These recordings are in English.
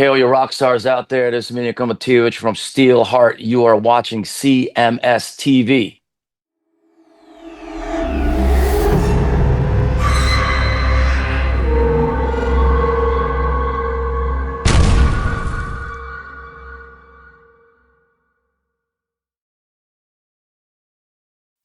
Hey, all you rock stars out there, this is Milja Komatievich from Steel Heart. You are watching CMS TV.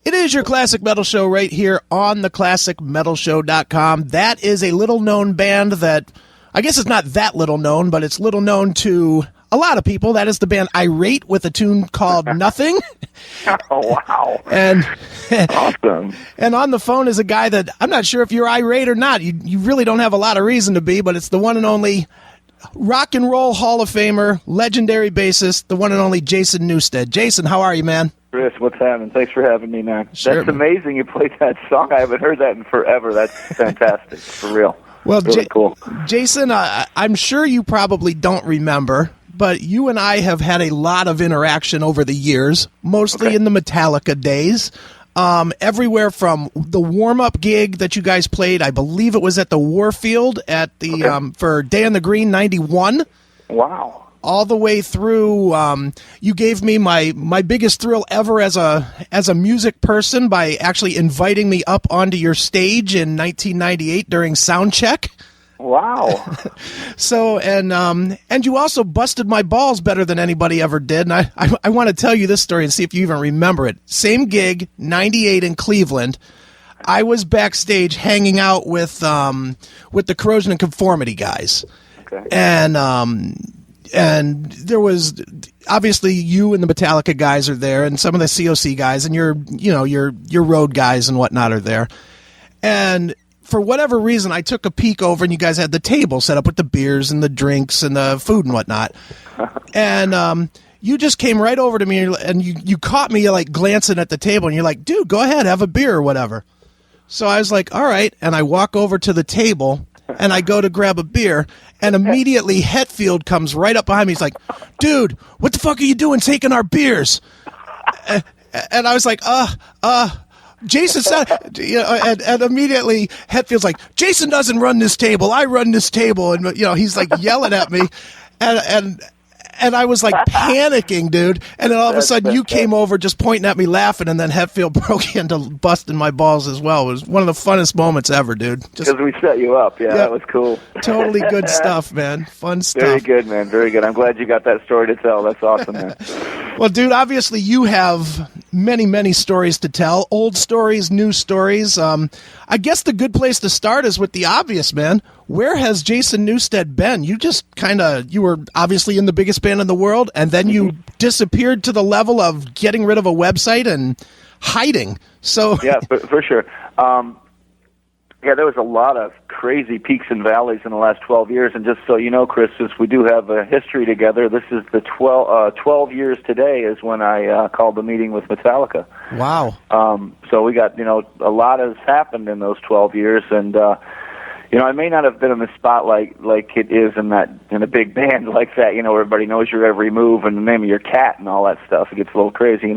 It is your Classic Metal Show right here on theclassicmetalshow.com. That is a little-known band that, I guess it's not that little known, but it's little known to a lot of people. That is the band Irate with a tune called Nothing. Oh, wow. And awesome. And on the phone is a guy that I'm not sure if you're irate or not. You really don't have a lot of reason to be, but it's the one and only Rock and Roll Hall of Famer, legendary bassist, the one and only Jason Newsted. Jason, how are you, man? Chris, what's happening? Thanks for having me, man. Sure, That's amazing you played that song. I haven't heard that in forever. That's fantastic, for real. Well, really cool. Jason, I'm sure you probably don't remember, but you and I have had a lot of interaction over the years, mostly in the Metallica days. Everywhere from the warm-up gig that you guys played, I believe it was at the Warfield at the for Day on the Green 91. Wow. All the way through, you gave me my biggest thrill ever as a music person by actually inviting me up onto your stage in 1998 during Soundcheck. Wow. So, and you also busted my balls better than anybody ever did. And I want to tell you this story and see if you even remember it. Same gig, 98 in Cleveland. I was backstage hanging out with the Corrosion and Conformity guys. Okay. And there was obviously you and the Metallica guys are there, and some of the COC guys, and your road guys and whatnot are there. And for whatever reason, I took a peek over, and you guys had the table set up with the beers and the drinks and the food and whatnot. And you just came right over to me, and you caught me like glancing at the table, and you're like, "Dude, go ahead, have a beer or whatever." So I was like, "All right," and I walk over to the table. And I go to grab a beer, and immediately Hetfield comes right up behind me. He's like, "Dude, what the fuck are you doing taking our beers?" And I was like, Jason said, and immediately Hetfield's like, "Jason doesn't run this table. I run this table." And, he's like yelling at me. And I was like panicking, dude. And then all of a sudden you came over just pointing at me laughing, and then Hetfield broke into busting my balls as well. It was one of the funnest moments ever, dude. Because we set you up. Yeah, that was cool. Totally good stuff, man. Fun stuff. Very good, man. Very good. I'm glad you got that story to tell. That's awesome, man. Well, dude, obviously you have many, many stories to tell. Old stories, new stories. I guess the good place to start is with the obvious, man. Where has Jason Newsted been? You were obviously in the biggest band in the world, and then you disappeared to the level of getting rid of a website and hiding. So yeah, for sure. There was a lot of crazy peaks and valleys in the last 12 years. And just so you know, Chris, since we do have a history together, this is the 12 years today is when I called the meeting with Metallica. Wow. So we got, a lot has happened in those 12 years. And, I may not have been in the spotlight like it is in a big band like that, where everybody knows your every move and the name of your cat and all that stuff. It gets a little crazy,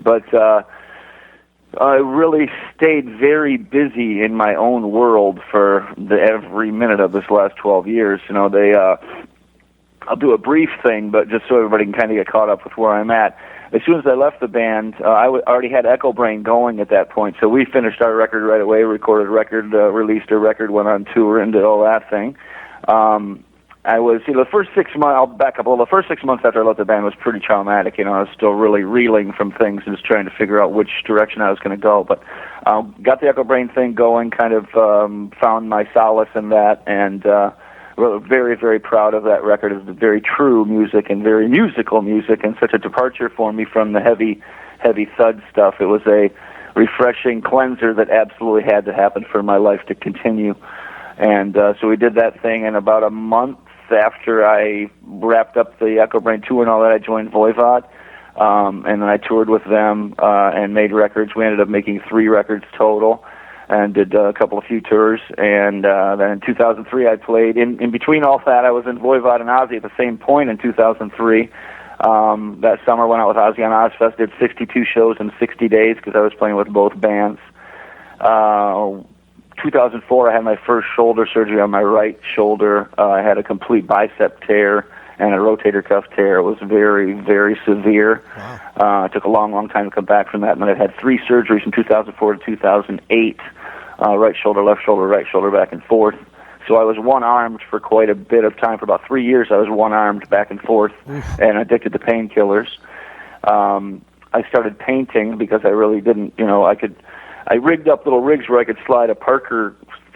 But I really stayed very busy in my own world for every minute of this last 12 years. I'll do a brief thing, but just so everybody can kind of get caught up with where I'm at. As soon as I left the band, I already had Echo Brain going at that point, so we finished our record right away, recorded a record, released a record, went on tour, and did all that thing. I was, the first 6 months, I'll back up a little, the first 6 months after I left the band was pretty traumatic, I was still really reeling from things and just trying to figure out which direction I was going to go, but got the Echo Brain thing going, kind of found my solace in that, and very, very proud of that record. It's very true music and very musical music, and such a departure for me from the heavy thud stuff. It was a refreshing cleanser that absolutely had to happen for my life to continue. And so we did that thing, and about a month after I wrapped up the Echo Brain tour and all that, I joined Voivod, and then I toured with them and made records. We ended up making 3 records total, and did a few tours. And then in 2003, I played. In between all that, I was in Voivod and Ozzy at the same point in 2003. That summer, went out with Ozzy on Ozfest, did 62 shows in 60 days because I was playing with both bands. 2004, I had my first shoulder surgery on my right shoulder. I had a complete bicep tear and a rotator cuff tear. It was very, very severe. Wow. It took a long, long time to come back from that. And then I had 3 surgeries from 2004 to 2008, right shoulder, back and forth. So I was one-armed for quite a bit of time. For about 3 years, I was one-armed back and forth and addicted to painkillers. I started painting because I really didn't, I rigged up little rigs where I could slide a Parker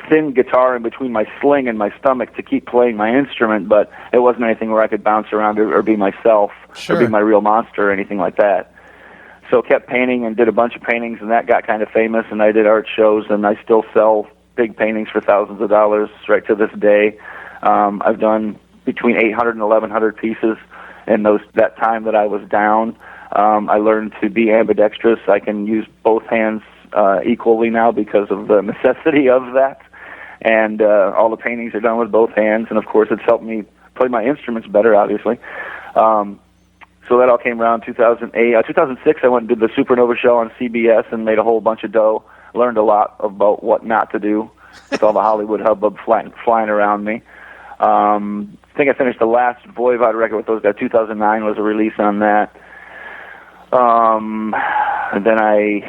thin guitar in between my sling and my stomach to keep playing my instrument, but it wasn't anything where I could bounce around or be myself or be my real monster or anything like that. So kept painting and did a bunch of paintings, and that got kind of famous, and I did art shows, and I still sell big paintings for thousands of dollars right to this day. I've done between 800 and 1,100 pieces in that time that I was down. I learned to be ambidextrous. I can use both hands equally now because of the necessity of that. And all the paintings are done with both hands, and of course it's helped me play my instruments better, obviously. So that all came around 2008. 2006, I went and did the Supernova show on CBS and made a whole bunch of dough. Learned a lot about what not to do with all the Hollywood hubbub flying around me. I think I finished the last Voivod record with those guys. 2009 was a release on that. And then I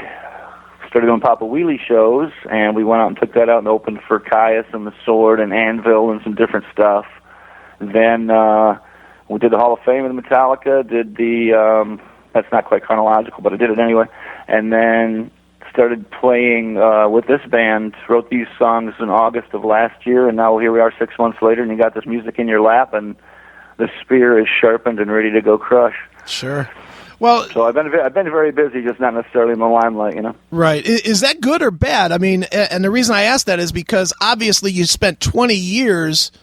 started doing Papa Wheelie shows, and we went out and took that out and opened for Caius and the Sword and Anvil and some different stuff. Then we did the Hall of Fame with Metallica, did the, that's not quite chronological, but I did it anyway, and then started playing with this band, wrote these songs in August of last year, and now here we are 6 months later, and you got this music in your lap, and the spear is sharpened and ready to go crush. Sure. Well, so I've been very busy, just not necessarily in the limelight, Right. Is that good or bad? I mean, and the reason I ask that is because obviously you spent 20 years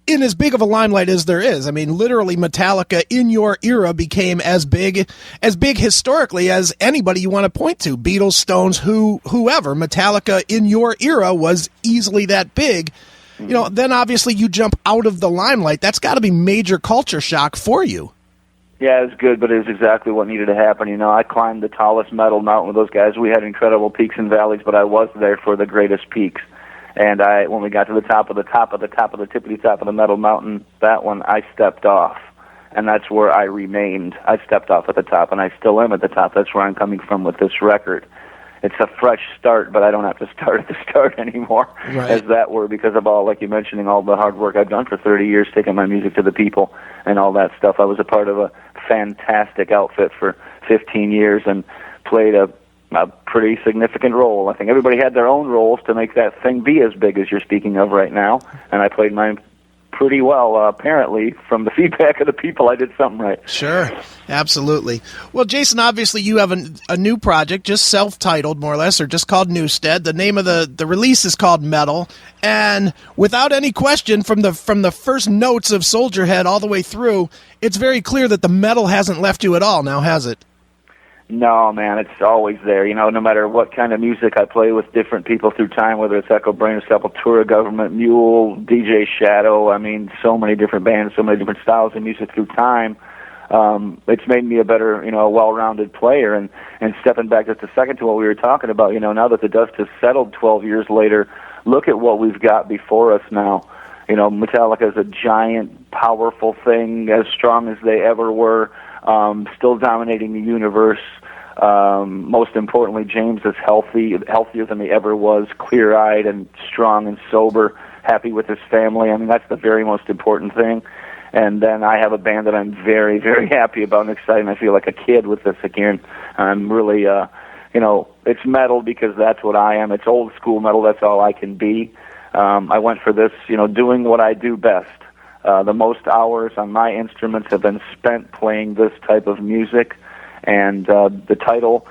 in as big of a limelight as there is. I mean, literally Metallica in your era became as big historically as anybody you want to point to. Beatles, Stones, whoever. Metallica in your era was easily that big. Then obviously you jump out of the limelight. That's got to be major culture shock for you. Yeah, it was good, but it was exactly what needed to happen. I climbed the tallest metal mountain with those guys. We had incredible peaks and valleys, but I was there for the greatest peaks. And when we got to the top of the tippity-top of the metal mountain, that one, I stepped off. And that's where I remained. I stepped off at the top, and I still am at the top. That's where I'm coming from with this record. It's a fresh start, but I don't have to start at the start anymore, as that were, because of all, like you mentioning, all the hard work I've done for 30 years, taking my music to the people and all that stuff. I was a part of a fantastic outfit for 15 years and played a pretty significant role. I think everybody had their own roles to make that thing be as big as you're speaking of right now, and I played mine pretty well, apparently. From the feedback of the people, I did something right. Sure, absolutely. Well, Jason, obviously you have a new project, just self-titled, more or less, or just called Newsted. The name of the release is called Metal, and without any question, from the first notes of Soldier Head all the way through, it's very clear that the metal hasn't left you at all now, has it? No, man, it's always there. No matter what kind of music I play with different people through time, whether it's Echo Brain, Sepultura, Government Mule, DJ Shadow, I mean, so many different bands, so many different styles of music through time. It's made me a better, well-rounded player. And stepping back just a second to what we were talking about, now that the dust has settled 12 years later, look at what we've got before us now. Metallica is a giant, powerful thing, as strong as they ever were. Still dominating the universe. Most importantly, James is healthier than he ever was, clear-eyed and strong and sober, happy with his family. I mean, that's the very most important thing. And then I have a band that I'm very, very happy about and excited, and I feel like a kid with this again. I'm really, it's metal because that's what I am. It's old school metal. That's all I can be. I went for this, doing what I do best. The most hours on my instruments have been spent playing this type of music, and the title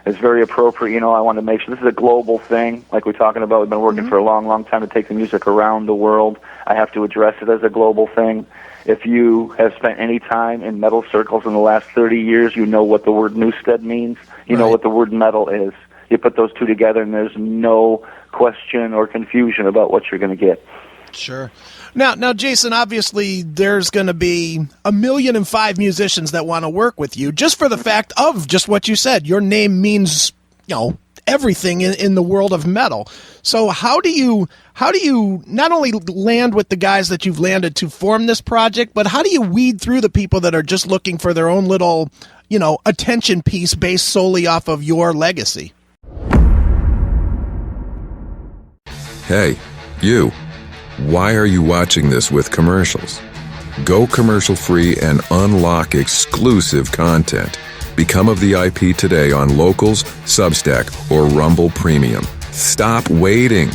is very appropriate. I want to make sure this is a global thing, like we're talking about. We've been working for a long, long time to take the music around the world. I have to address it as a global thing. If you have spent any time in metal circles in the last 30 years, you know what the word Newsted means. You know what the word metal is. You put those two together, and there's no question or confusion about what you're going to get. Sure. Now, Jason, obviously there's going to be 1,000,005 musicians that want to work with you just for the fact of just what you said. Your name means, everything in the world of metal. So how do you not only land with the guys that you've landed to form this project, but how do you weed through the people that are just looking for their own little, attention piece based solely off of your legacy? Hey, you. Why are you watching this with commercials? Go commercial-free and unlock exclusive content. Become a VIP today on Locals, Substack, or Rumble Premium. Stop waiting.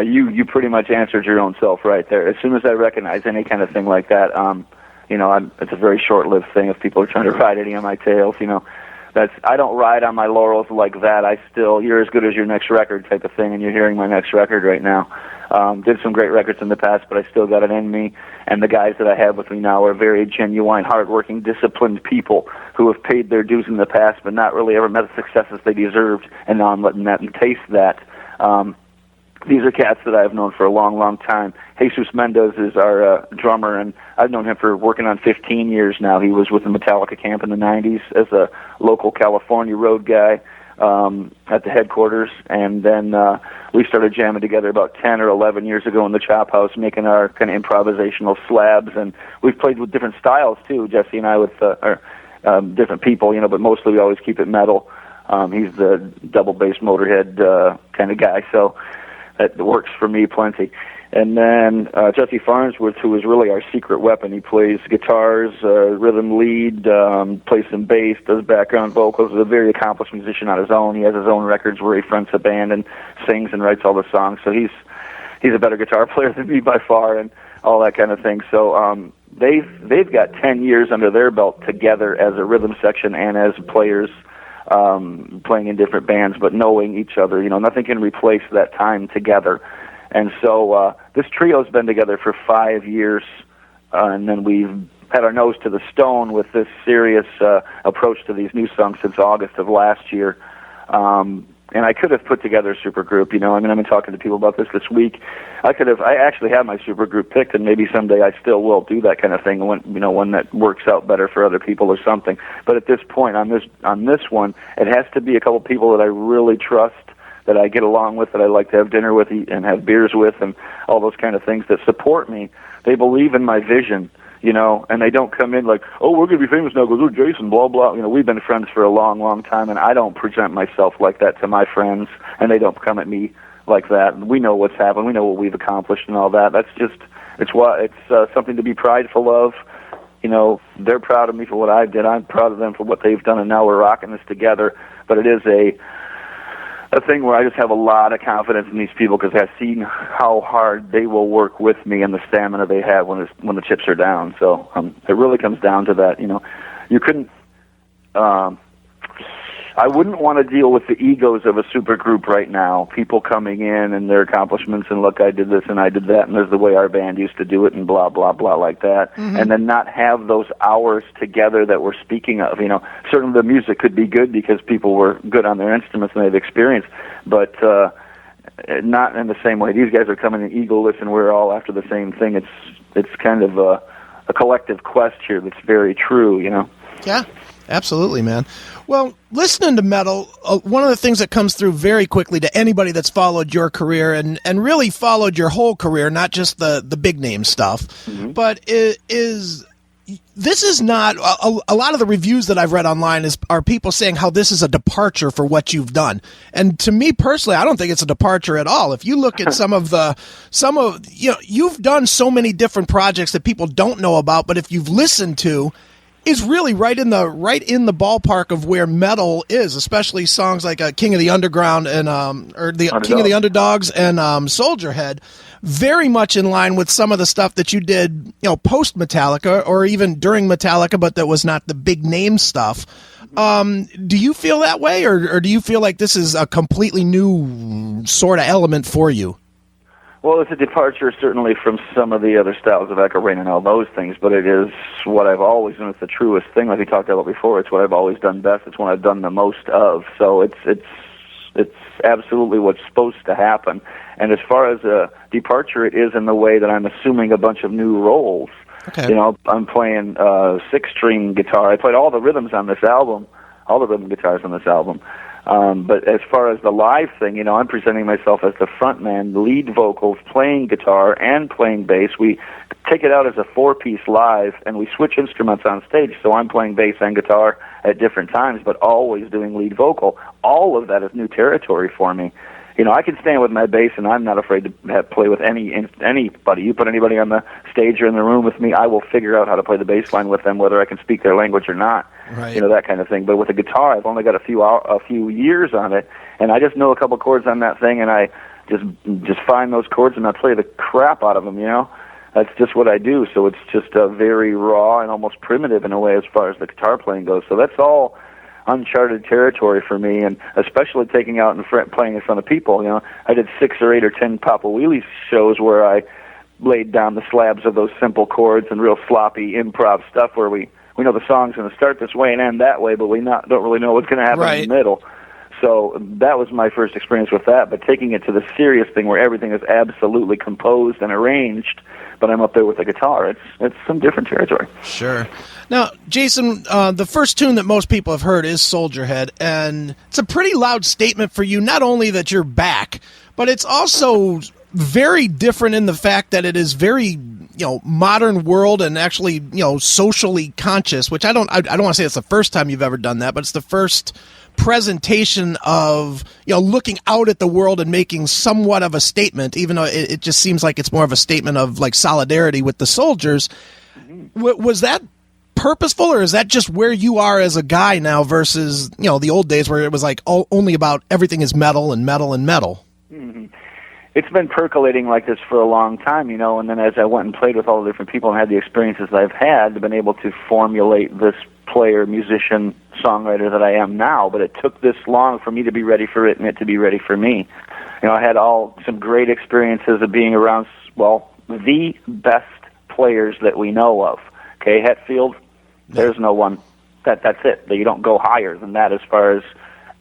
You pretty much answered your own self right there. As soon as I recognize any kind of thing like that, it's a very short-lived thing. If people are trying to ride any of my tails, I don't ride on my laurels like that. You're as good as your next record type of thing, and you're hearing my next record right now. Did some great records in the past, but I still got it in me. And the guys that I have with me now are very genuine, hardworking, disciplined people who have paid their dues in the past, but not really ever met the successes they deserved. And now I'm letting them taste that. These are cats that I've known for a long, long time. Jesus Mendez is our drummer, and I've known him for working on 15 years now. He was with the Metallica camp in the 90s as a local California road guy at the headquarters, and then we started jamming together about 10 or 11 years ago in the Chop House, making our kind of improvisational slabs, and we've played with different styles, too, Jesse and I, with different people, but mostly we always keep it metal. He's the double-bass Motorhead kind of guy, so that works for me plenty. And then Jesse Farnsworth, who is really our secret weapon. He plays guitars, rhythm lead, plays some bass, does background vocals. Is a very accomplished musician on his own. He has his own records where he fronts a band and sings and writes all the songs. So he's a better guitar player than me by far, and all that kind of thing. So they've got 10 years under their belt together as a rhythm section and as players. Playing in different bands, but knowing each other. Nothing can replace that time together. And so this trio's been together for 5 years, and then we've had our nose to the stone with this serious approach to these new songs since August of last year. And I could have put together a supergroup. I've been talking to people about this week. I actually have my supergroup picked, and maybe someday I still will do that kind of thing. One that works out better for other people or something. But at this point, on this one, it has to be a couple people that I really trust, that I get along with, that I like to have dinner with and have beers with, and all those kind of things that support me. They believe in my vision. And they don't come in like, oh, we're going to be famous now because we're Jason, blah, blah. We've been friends for a long, long time, and I don't present myself like that to my friends, and they don't come at me like that. And we know what's happened. We know what we've accomplished and all that. It's something to be prideful of. They're proud of me for what I did. I'm proud of them for what they've done, and now we're rocking this together. But it is a thing where I just have a lot of confidence in these people because I've seen how hard they will work with me and the stamina they have when the chips are down. So it really comes down to that. You couldn't. I wouldn't want to deal with the egos of a supergroup right now. People coming in and their accomplishments and look, I did this and I did that, and there's the way our band used to do it and blah, blah, blah like that. Mm-hmm. And then not have those hours together that we're speaking of. Certainly the music could be good because people were good on their instruments and they've experienced, but not in the same way. These guys are coming in egoless and we're all after the same thing. It's kind of a collective quest here that's very true, Yeah. Absolutely, man. Well, listening to metal, one of the things that comes through very quickly to anybody that's followed your career and really followed your whole career, not just the big name stuff, mm-hmm. but this is not a lot of the reviews that I've read online are people saying how this is a departure for what you've done. And to me personally, I don't think it's a departure at all. If you look at you've done so many different projects that people don't know about, but if you've listened to, is really right in the ballpark of where metal is, especially songs like King of the Underground and King of the Underdogs and Soldier Head, very much in line with some of the stuff that you did, post Metallica or even during Metallica, but that was not the big name stuff. Do you feel that way, or do you feel like this is a completely new sort of element for you? Well, it's a departure certainly from some of the other styles of Echo Rain and all those things, but it is what I've always done. It's the truest thing, like we talked about before. It's what I've always done best. It's what I've done the most of. So it's absolutely what's supposed to happen. And as far as a departure, it is in the way that I'm assuming a bunch of new roles. Okay. You know, I'm playing 6-string guitar. I played all the rhythms on this album, all the rhythm guitars on this album. But as far as the live thing, you know, I'm presenting myself as the front man, lead vocals, playing guitar and playing bass. We take it out as a 4-piece live, and we switch instruments on stage. So I'm playing bass and guitar at different times, but always doing lead vocal. All of that is new territory for me. You know, I can stand with my bass, and I'm not afraid to play with anybody. You put anybody on the stage or in the room with me, I will figure out how to play the bass line with them, whether I can speak their language or not. Right. You know, that kind of thing. But with the guitar, I've only got a few years on it, and I just know a couple chords on that thing, and I just find those chords and I play the crap out of them. You know, that's just what I do. So it's just very raw and almost primitive in a way as far as the guitar playing goes. So that's all uncharted territory for me, and especially taking out and playing in front of people. You know, I did 6 or 8 or 10 Papa Wheelies shows where I laid down the slabs of those simple chords and real sloppy improv stuff where we know the song's going to start this way and end that way, but we don't really know what's going to happen in the middle. So that was my first experience with that. But taking it to the serious thing where everything is absolutely composed and arranged, but I'm up there with the guitar, it's some different territory. Sure. Now, Jason, the first tune that most people have heard is Soldier Head, and it's a pretty loud statement for you, not only that you're back, but it's also very different in the fact that it is very, modern world and actually, socially conscious, which I don't want to say it's the first time you've ever done that, but it's the first presentation of, looking out at the world and making somewhat of a statement, even though it just seems like it's more of a statement of like solidarity with the soldiers. Was that purposeful, or is that just where you are as a guy now versus, the old days where it was like only about everything is metal and metal and metal? Mm-hmm. It's been percolating like this for a long time, and then as I went and played with all the different people and had the experiences I've had, I've been able to formulate this player, musician, songwriter that I am now, but it took this long for me to be ready for it and it to be ready for me. I had some great experiences of being around, the best players that we know of. Okay, Hetfield, there's no one. That's it. You don't go higher than that as far as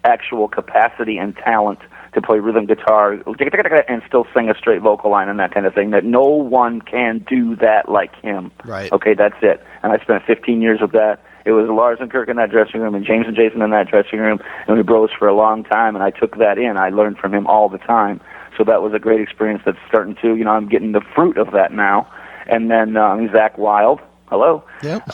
actual capacity and talent to play rhythm guitar and still sing a straight vocal line and that kind of thing. That no one can do that like him. Right. Okay, that's it. And I spent 15 years with that. It was Lars and Kirk in that dressing room and James and Jason in that dressing room, and we bros for a long time, and I took that in. I learned from him all the time. So that was a great experience that's starting to, I'm getting the fruit of that now. And then Zach Wilde, hello. Yep.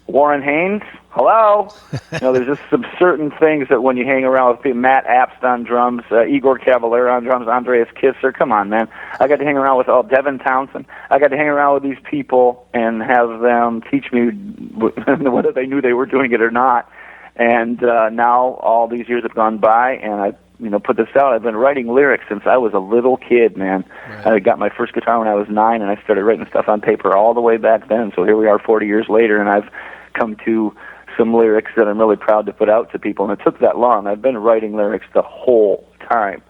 Warren Haynes, hello. There's just some certain things that when you hang around with people, Matt Apst on drums, Igor Cavalier on drums, Andreas Kisser, come on, man. I got to hang around with Devin Townsend. I got to hang around with these people and have them teach me whether they knew they were doing it or not. And now all these years have gone by, and I put this out. I've been writing lyrics since I was a little kid, man. Right. I got my first guitar when I was 9, and I started writing stuff on paper all the way back then. So here we are 40 years later, and I've come to some lyrics that I'm really proud to put out to people. And it took that long. I've been writing lyrics the whole time.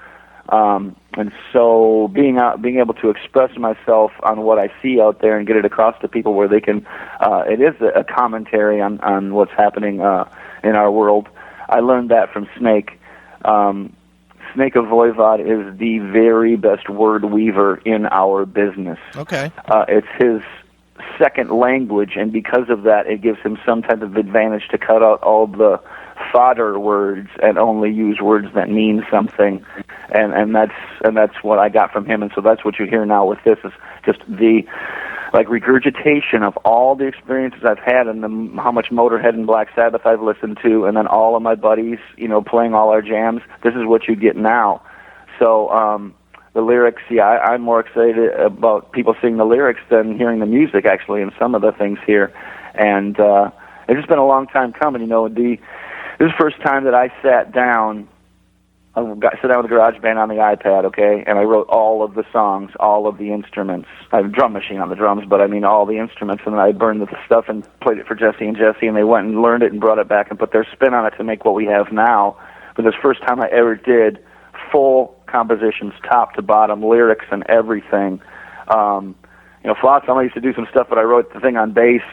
And so being able to express myself on what I see out there and get it across to people where they can, it is a commentary on what's happening in our world. I learned that from Snake. Snake of Voivod is the very best word weaver in our business. Okay. It's his second language, and because of that, it gives him some type of advantage to cut out all the fodder words and only use words that mean something. And that's what I got from him, and so that's what you hear now with this is just the regurgitation of all the experiences I've had and how much Motorhead and Black Sabbath I've listened to, and then all of my buddies, playing all our jams. This is what you get now. So the lyrics, I'm more excited about people seeing the lyrics than hearing the music, actually, in some of the things here. And it's just been a long time coming. This is the first time that I sat down with the GarageBand on the iPad, okay, and I wrote all of the songs, all of the instruments. I have a drum machine on the drums, but I mean all the instruments, and then I burned the stuff and played it for Jesse and Jesse, and they went and learned it and brought it back and put their spin on it to make what we have now. But this first time I ever did full compositions, top to bottom, lyrics and everything. Flotsam, I used to do some stuff, but I wrote the thing on bass,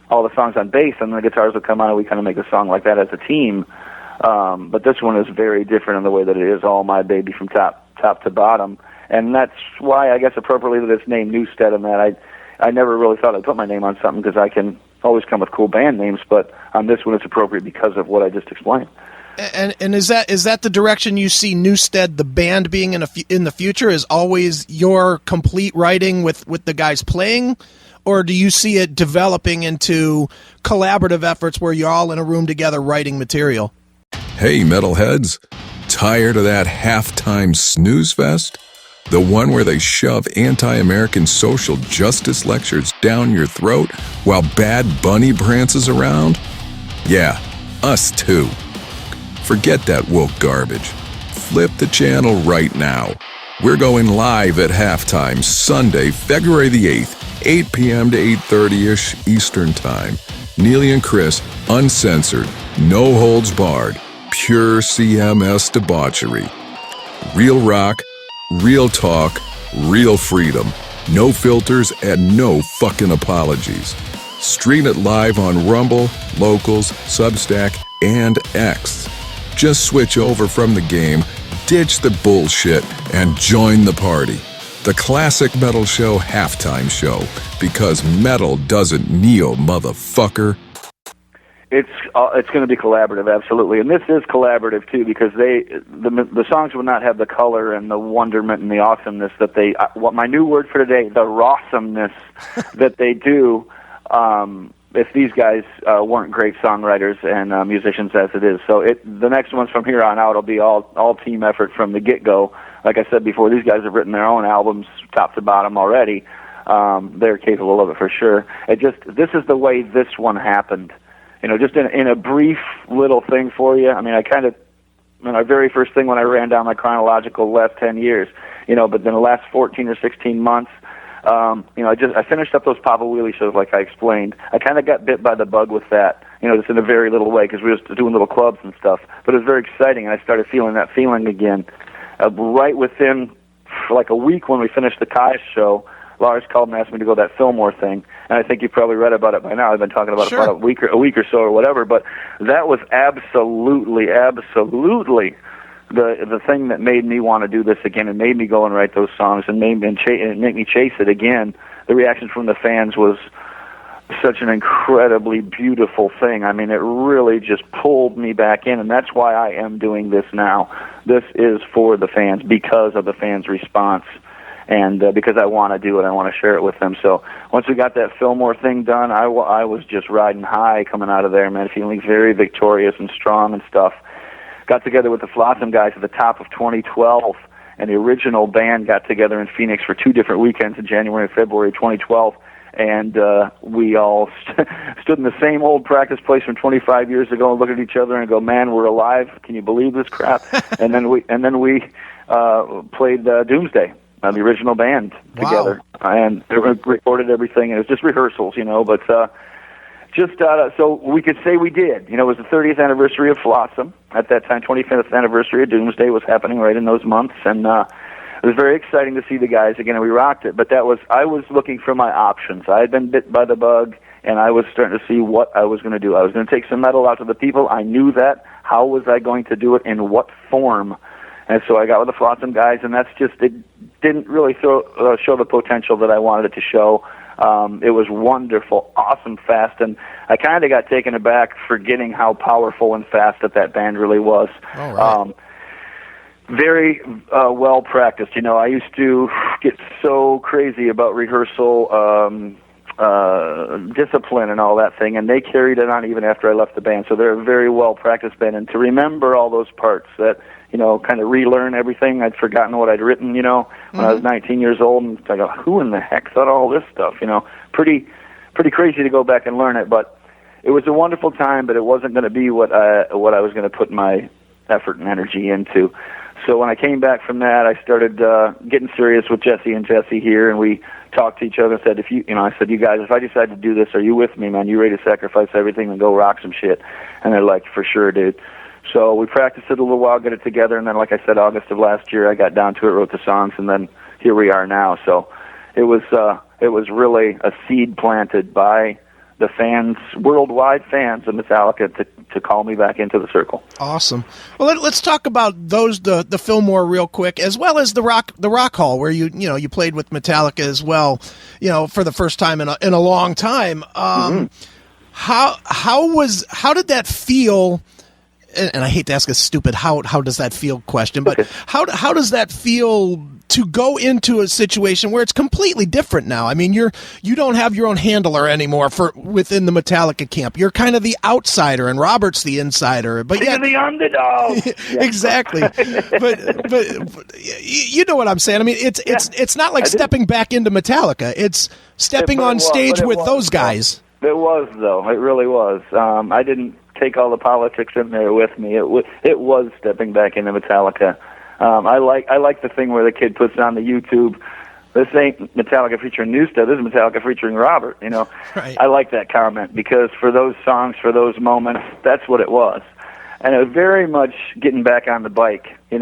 all the songs on bass, and the guitars would come on, and we kind of make a song like that as a team. But this one is very different in the way that it is all my baby from top to bottom, and that's why I guess appropriately this name Newsted, and that I never really thought I'd put my name on something because I can always come with cool band names, but on this one it's appropriate because of what I just explained. And is that the direction you see Newsted, the band, being in the future? Is always your complete writing with the guys playing, or do you see it developing into collaborative efforts where you're all in a room together writing material? Hey, metalheads, tired of that halftime snooze fest? The one where they shove anti-American social justice lectures down your throat while Bad Bunny prances around? Yeah, us too. Forget that woke garbage. Flip the channel right now. We're going live at halftime Sunday, February the 8th, 8 p.m. to 8:30-ish Eastern Time. Neely and Chris, uncensored, no holds barred, pure CMS debauchery. Real rock, real talk, real freedom. No filters and no fucking apologies. Stream it live on Rumble, Locals, Substack, and X. Just switch over from the game, ditch the bullshit, and join the party. The Classic Metal Show halftime show, because metal doesn't kneel, motherfucker. It's going to be collaborative, absolutely, and this is collaborative too, because the songs will not have the color and the wonderment and the awesomeness that they. What my new word for today, the rawesomeness that they do. If these guys weren't great songwriters and musicians as it is. So the next ones from here on out will be all team effort from the get-go. Like I said before, these guys have written their own albums top to bottom already. They're capable of it for sure. This is the way this one happened. Just in a brief little thing for you. I mean, my very first thing when I ran down my chronological last 10 years, but then the last 14 or 16 months, I finished up those Papa Wheelie shows like I explained. I kind of got bit by the bug with that, just in a very little way because we were just doing little clubs and stuff. But it was very exciting, and I started feeling that feeling again. Right within, like a week when we finished the Kai show, Lars called and asked me to go to that Fillmore thing, and I think you've probably read about it by now. I've been talking about it for about a week or so or whatever, but that was absolutely the thing that made me want to do this again and made me go and write those songs and make me chase it again. The reaction from the fans was such an incredibly beautiful thing. I mean, it really just pulled me back in, and that's why I am doing this now. This is for the fans, because of the fans' response, and because I want to do it. I want to share it with them. So once we got that Fillmore thing done, I was just riding high coming out of there, man, feeling very victorious and strong and stuff. Got together with the Flotsam guys at the top of 2012, and the original band got together in Phoenix for 2 different weekends in January and February 2012, and we all stood in the same old practice place from 25 years ago and looked at each other and go, man, we're alive. Can you believe this crap? and then we played Doomsday, the original band, together. And they recorded everything, and it was just rehearsals, but... so we could say we did. It was the 30th anniversary of Flotsam. At that time, 25th anniversary of Doomsday was happening right in those months, and it was very exciting to see the guys again, and we rocked it. But I was looking for my options. I had been bit by the bug, and I was starting to see what I was going to do. I was going to take some metal out to the people. I knew that. How was I going to do it? In what form? And so I got with the Flotsam guys, and it didn't really show the potential that I wanted it to show. It was wonderful, awesome, fast, and I kind of got taken aback forgetting how powerful and fast that band really was. All right. Very well practiced. I used to get so crazy about rehearsal discipline and all that thing, and they carried it on even after I left the band. So they're a very well practiced band, and to remember all those parts that kind of relearn everything. I'd forgotten what I'd written, when I was 19 years old, and I go, who in the heck thought all this stuff? Pretty crazy to go back and learn it, but it was a wonderful time. But it wasn't going to be what I was going to put my effort and energy into. So when I came back from that, I started getting serious with Jesse and Jesse here, and we talked to each other and said, I said, you guys, if I decide to do this, are you with me, man? You ready to sacrifice everything and go rock some shit? And they're like, for sure, dude. So we practiced it a little while, get it together, and then, like I said, August of last year, I got down to it, wrote the songs, and then here we are now. So it was really a seed planted by the fans, worldwide fans of Metallica, to call me back into the circle. Awesome. Well, let's talk about the Fillmore real quick, as well as the Rock Hall, where you played with Metallica as well, for the first time in a long time. How did that feel? And I hate to ask a stupid how does that feel question, but how does that feel to go into a situation where it's completely different now? I mean, you don't have your own handler anymore within the Metallica camp. You're kind of the outsider, and Robert's the insider. But you're the underdog. Exactly. but you know what I'm saying. I mean, it's not like stepping back into Metallica. It's stepping on stage with those guys. It was, though. It really was. I didn't take all the politics in there with me. It was stepping back into Metallica. I like the thing where the kid puts on the YouTube, this ain't Metallica featuring Newsted, this is Metallica featuring Robert. Right. I like that comment, because for those songs, for those moments, that's what it was. And it was very much getting back on the bike. I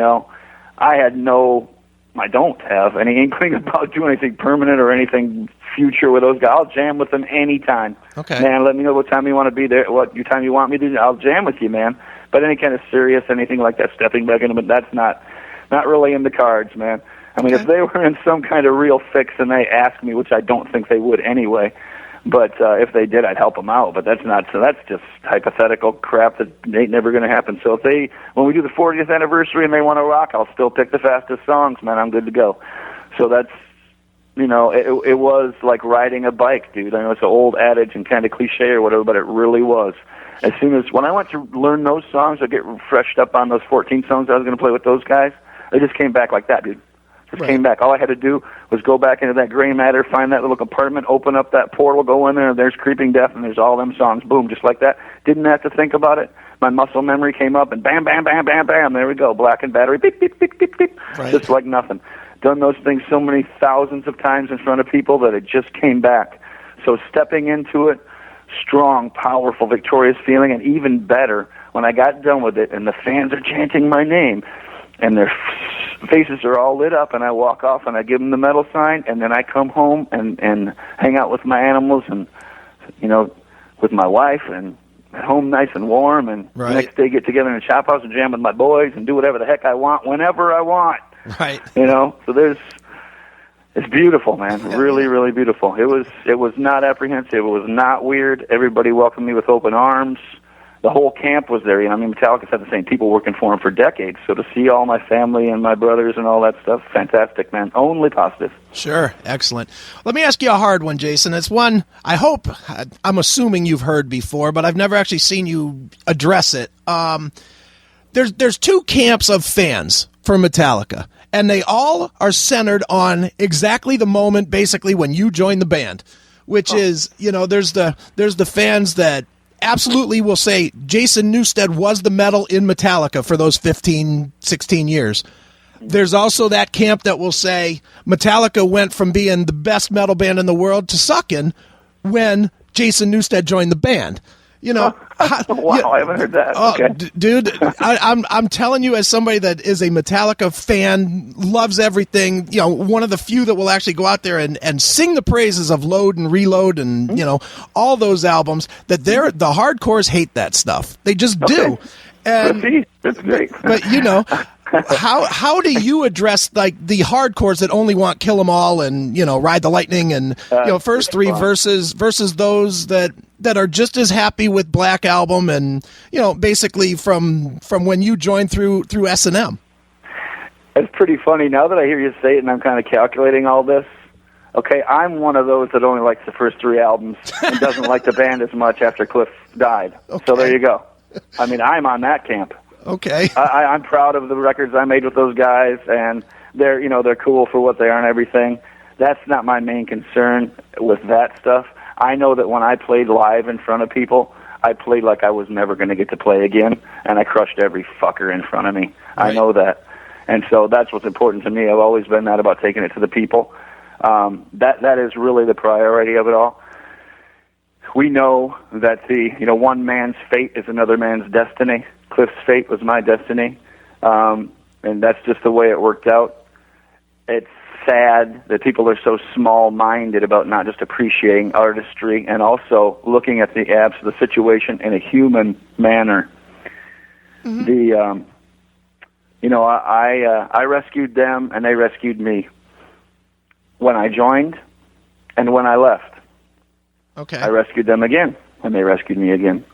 don't have any inkling about doing anything permanent or anything future with those guys. I'll jam with them anytime. Okay. Man, let me know what time you want to be there, what time you want me to do. I'll jam with you, man. But any kind of serious, anything like that, stepping back into it, that's not really in the cards, man. I mean, if they were in some kind of real fix and they asked me, which I don't think they would anyway, but if they did, I'd help them out. But that's just hypothetical crap that ain't never going to happen. So when we do the 40th anniversary and they want to rock, I'll still pick the fastest songs, man. I'm good to go. So that's, it was like riding a bike, dude. I know it's an old adage and kind of cliche or whatever, but it really was. As soon as, when I went to learn those songs or get refreshed up on those 14 songs I was going to play with those guys, I just came back like that, dude. Came back. All I had to do was go back into that gray matter, find that little compartment, open up that portal, go in there, and there's Creeping Death, and there's all them songs. Boom, just like that. Didn't have to think about it. My muscle memory came up, and bam, bam, bam, bam, bam. There we go. Black and Battery, beep, beep, beep, beep, beep. Right. Just like nothing. Done those things so many thousands of times in front of people that it just came back. So stepping into it, strong, powerful, victorious feeling, and even better, when I got done with it and the fans are chanting my name, and their faces are all lit up, and I walk off and I give them the medal sign, and then I come home and hang out with my animals and, with my wife, and at home nice and warm, and the next day get together in a shop house and jam with my boys and do whatever the heck I want whenever I want. Right. So it's beautiful, man. Really, really beautiful. It was not apprehensive. It was not weird. Everybody welcomed me with open arms. The whole camp was there. Metallica's had the same people working for them for decades. So to see all my family and my brothers and all that stuff, fantastic, man. Only positive. Sure. Excellent. Let me ask you a hard one, Jason. It's one I'm assuming you've heard before, but I've never actually seen you address it. There's two camps of fans for Metallica, and they all are centered on exactly the moment, basically, when you join the band, which is, there's the fans that absolutely will say Jason Newsted was the metal in Metallica for those 15, 16 years. There's also that camp that will say Metallica went from being the best metal band in the world to sucking when Jason Newsted joined the band. Wow, I haven't heard that. Okay. Dude, I'm telling you, as somebody that is a Metallica fan, loves everything, one of the few that will actually go out there and sing the praises of Load and Reload and, all those albums, that the hardcores hate that stuff. They just do. And that's great. But how do you address like the hardcores that only want Kill 'Em All and Ride the Lightning and first three versus those that are just as happy with Black Album and basically from when you joined through S&M? It's pretty funny now that I hear you say it, and I'm kind of calculating all this. Okay, I'm one of those that only likes the first three albums and doesn't like the band as much after Cliff died. Okay. So there you go. I mean, I'm on that camp. Okay. I'm proud of the records I made with those guys, and they're cool for what they are and everything. That's not my main concern with that stuff. I know that when I played live in front of people, I played like I was never going to get to play again, and I crushed every fucker in front of me. Right. I know that. And so that's what's important to me. I've always been that about taking it to the people. That is really the priority of it all. We know that one man's fate is another man's destiny. Cliff's fate was my destiny, and that's just the way it worked out. It's sad that people are so small-minded about not just appreciating artistry and also looking at the situation in a human manner. Mm-hmm. I rescued them and they rescued me when I joined and when I left. Okay. I rescued them again and they rescued me again.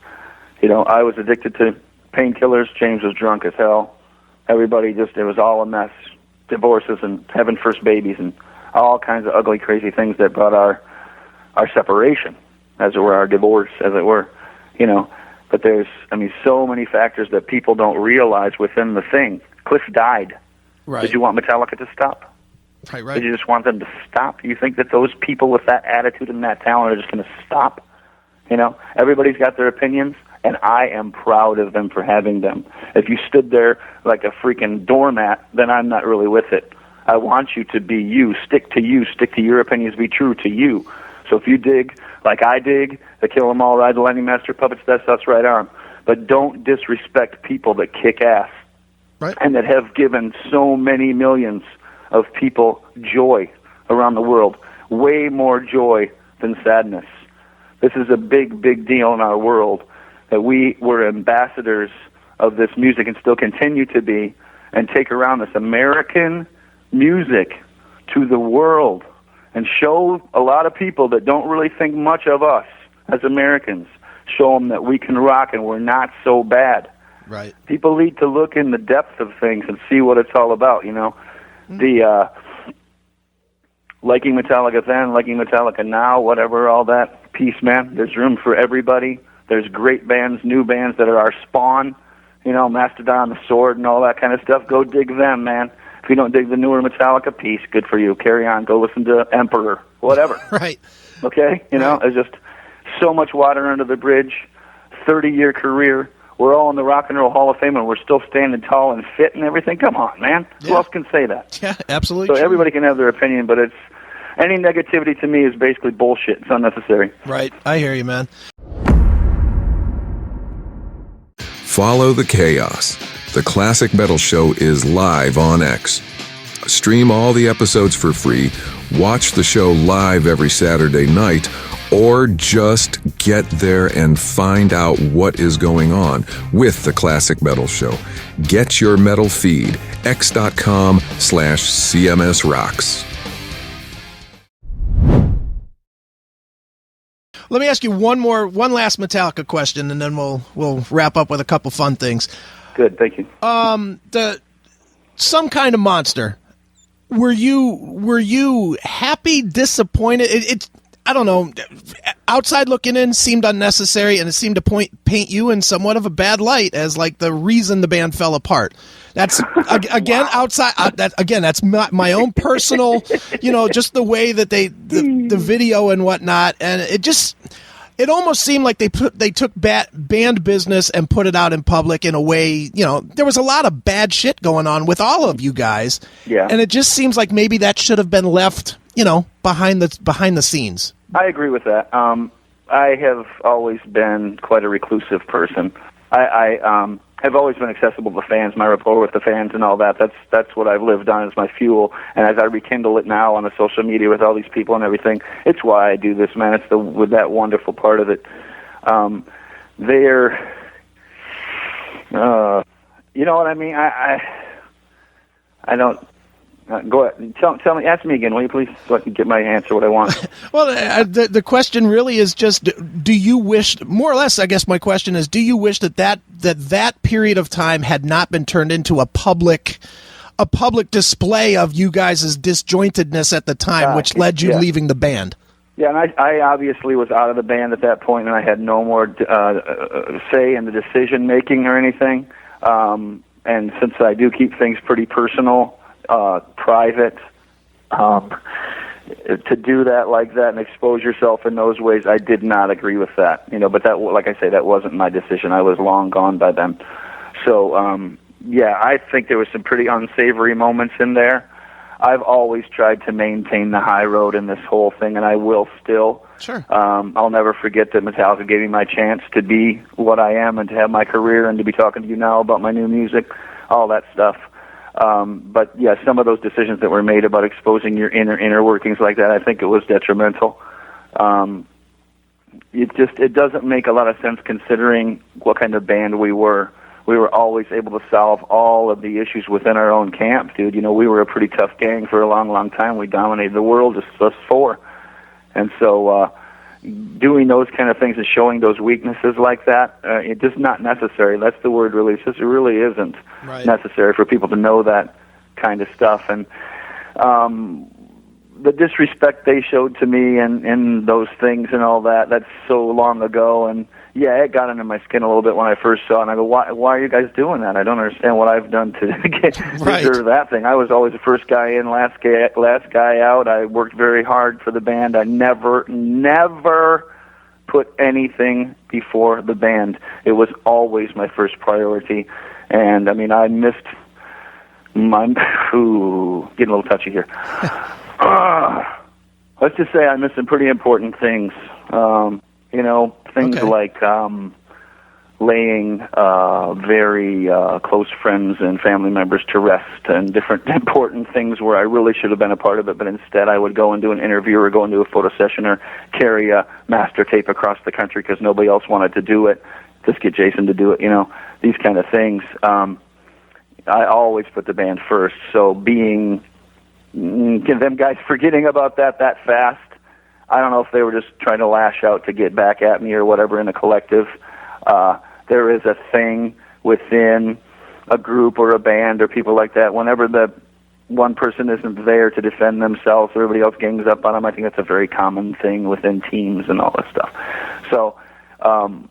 I was addicted to painkillers. James was drunk as hell. Everybody it was all a mess. Divorces and having first babies and all kinds of ugly, crazy things that brought our separation, as it were, our divorce, as it were, But there's, so many factors that people don't realize within the thing. Cliff died. Right. Did you want Metallica to stop? Right. Did you just want them to stop? You think that those people with that attitude and that talent are just going to stop? Everybody's got their opinions, and I am proud of them for having them. If you stood there like a freaking doormat, then I'm not really with it. I want you to be you, stick to your opinions, be true to you. So if you dig like I dig, the Kill 'Em All, Ride the Lightning Master puppets, that's us right arm. But don't disrespect people that kick ass. Right. And that have given so many millions of people joy around the world. Way more joy than sadness. This is a big, big deal in our world that we were ambassadors of this music and still continue to be and take around this American music to the world and show a lot of people that don't really think much of us as Americans, show them that we can rock and we're not so bad. Right. People need to look in the depth of things and see what it's all about, Mm-hmm. The liking Metallica then, liking Metallica now, whatever, all that, peace, man. There's room for everybody. There's great bands, new bands that are our spawn, Mastodon, The Sword, and all that kind of stuff. Go dig them, man. If you don't dig the newer Metallica, peace, good for you. Carry on. Go listen to Emperor, whatever. Right. Okay? There's just so much water under the bridge, 30-year career. We're all in the Rock and Roll Hall of Fame, and we're still standing tall and fit and everything. Come on, man. Yeah. Who else can say that? Yeah, absolutely. So true. everybody can have their opinion, but any negativity to me is basically bullshit. It's unnecessary. Right. I hear you, man. Follow the chaos. The Classic Metal Show is live on X. Stream all the episodes for free, watch the show live every Saturday night, or just get there and find out what is going on with the Classic Metal Show. Get your metal feed, x.com/CMS Rocks. Let me ask you one last Metallica question, and then we'll wrap up with a couple fun things. Good, thank you. Some Kind of Monster. Were you happy, disappointed? It I don't know. Outside looking in, seemed unnecessary, and it seemed to paint you in somewhat of a bad light as like the reason the band fell apart. That's again wow. Outside. That's my own personal, just the way that the video and whatnot, and it almost seemed like they took band business and put it out in public in a way. There was a lot of bad shit going on with all of you guys. Yeah, and it just seems like maybe that should have been left, behind the scenes. I agree with that. I have always been quite a reclusive person. I have always been accessible to fans, my rapport with the fans and all that. That's what I've lived on as my fuel. And as I rekindle it now on the social media with all these people and everything, it's why I do this, man. It's with that wonderful part of it. They're, you know what I mean? I don't. Go ahead. Tell me. Ask me again, will you please, so I can get my answer what I want. Well, the question really is just: do you wish, more or less? I guess my question is: do you wish that period of time had not been turned into a public display of you guys' disjointedness at the time, which led you leaving the band? Yeah, and I obviously was out of the band at that point, and I had no more say in the decision making or anything. And since I do keep things pretty personal. Private, to do that like that and expose yourself in those ways, I did not agree with that. But that, like I say, that wasn't my decision. I was long gone by then. So, I think there was some pretty unsavory moments in there. I've always tried to maintain the high road in this whole thing, and I will still. Sure. I'll never forget that Metallica gave me my chance to be what I am and to have my career and to be talking to you now about my new music, all that stuff. But yeah, some of those decisions that were made about exposing your inner workings like that, I think it was detrimental. It doesn't make a lot of sense considering what kind of band we were. We were always able to solve all of the issues within our own camp, dude. You know, we were a pretty tough gang for a long, long time. We dominated the world, just us four. And so doing those kind of things and showing those weaknesses like that, it's just not necessary. That's the word really. It's just, it really isn't necessary for people to know that kind of stuff. And the disrespect they showed to me and those things and all that, that's so long ago. And yeah, it got under my skin a little bit when I first saw it. And I go, why are you guys doing that? I don't understand what I've done to deserve that thing. I was always the first guy in, last guy out. I worked very hard for the band. I never put anything before the band. It was always my first priority. And I mean, I missed my, getting a little touchy here. Let's just say I missed some pretty important things. You know, things like laying very close friends and family members to rest, and different important things where I really should have been a part of it, but instead I would go and do an interview or go and do a photo session or carry a master tape across the country because nobody else wanted to do it. Just get Jason to do it, you know, these kind of things. I always put the band first, so them guys forgetting about that fast, I don't know if they were just trying to lash out to get back at me or whatever in a collective. There is a thing within a group or a band or people like that. Whenever the one person isn't there to defend themselves, everybody else gangs up on them. I think that's a very common thing within teams and all this stuff. So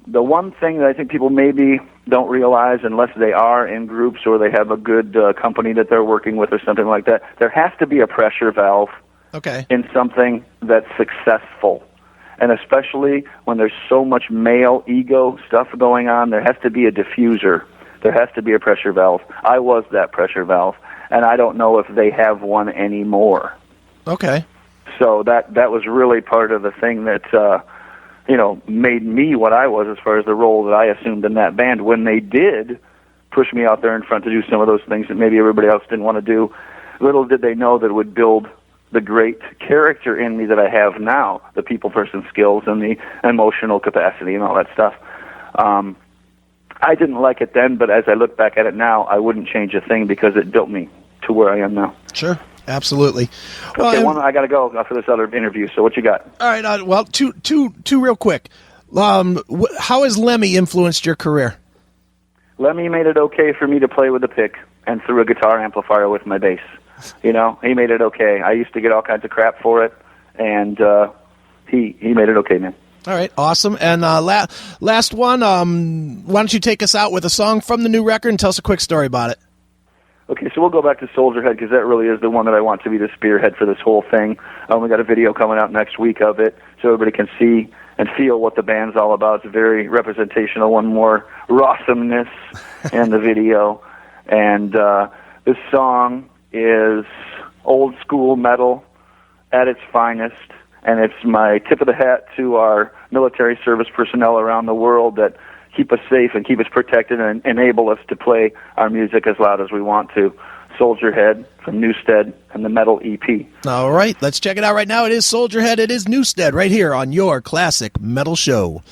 the one thing that I think people maybe don't realize, unless they are in groups or they have a good company that they're working with or something like that, there has to be a pressure valve in something that's successful. And especially when there's so much male ego stuff going on, there has to be a diffuser. There has to be a pressure valve. I was that pressure valve, and I don't know if they have one anymore. Okay. So that was really part of the thing that made me what I was as far as the role that I assumed in that band. When they did push me out there in front to do some of those things that maybe everybody else didn't want to do, little did they know that it would build the great character in me that I have now, the people person skills and the emotional capacity and all that stuff. I didn't like it then, but as I look back at it now, I wouldn't change a thing because it built me to where I am now. Sure, absolutely. Okay, I got to go for this other interview, so what you got? All right, well, two real quick. How has Lemmy influenced your career? Lemmy made it okay for me to play with the pick and through a guitar amplifier with my bass. You know, he made it okay. I used to get all kinds of crap for it, and he made it okay, man. All right, awesome. And last one, why don't you take us out with a song from the new record and tell us a quick story about it? Okay, so we'll go back to Soldier Head because that really is the one that I want to be the spearhead for this whole thing. We got a video coming out next week of it so everybody can see and feel what the band's all about. It's very representational, one more rawesomeness in the video. And this song is old school metal at its finest, and it's my tip of the hat to our military service personnel around the world that keep us safe and keep us protected and enable us to play our music as loud as we want to. Soldier Head from Newsted and the Metal EP. All right, let's check it out right now. It is Soldier Head, it is Newsted, right here on your Classic Metal Show.